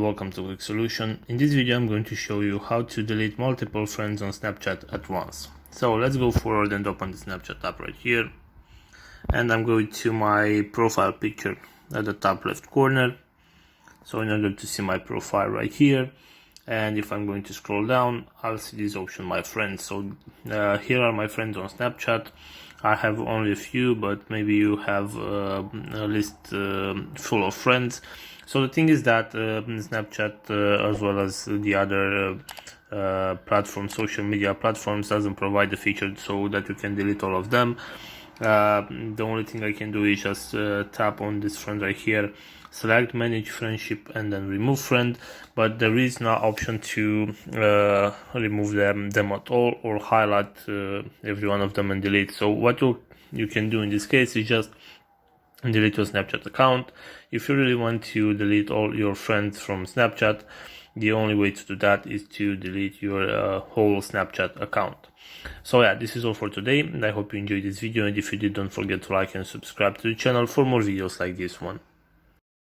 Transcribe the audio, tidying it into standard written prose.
Welcome to Quick Solution. In this video I'm going to show you how to delete multiple friends on Snapchat at once. So let's go forward and open the Snapchat app right here. And I'm going to my profile picture at the top left corner. So in order to see my profile right here, and if I'm going to scroll down, I'll see this option, my friends. So here are my friends on Snapchat. I have only a few, but maybe you have a list full of friends. So the thing is that Snapchat, as well as the other social media platforms, doesn't provide the feature so that you can delete all of them. The only thing I can do is just tap on this friend right here, select manage friendship, and then remove friend. But there is no option to remove them at all, or highlight every one of them and delete. So what you can do in this case is just delete your Snapchat account. If you really want to delete all your friends from Snapchat, the only way to do that is to delete your whole Snapchat account. So yeah, this is all for today, and I hope you enjoyed this video, and if you did, don't forget to like and subscribe to the channel for more videos like this one.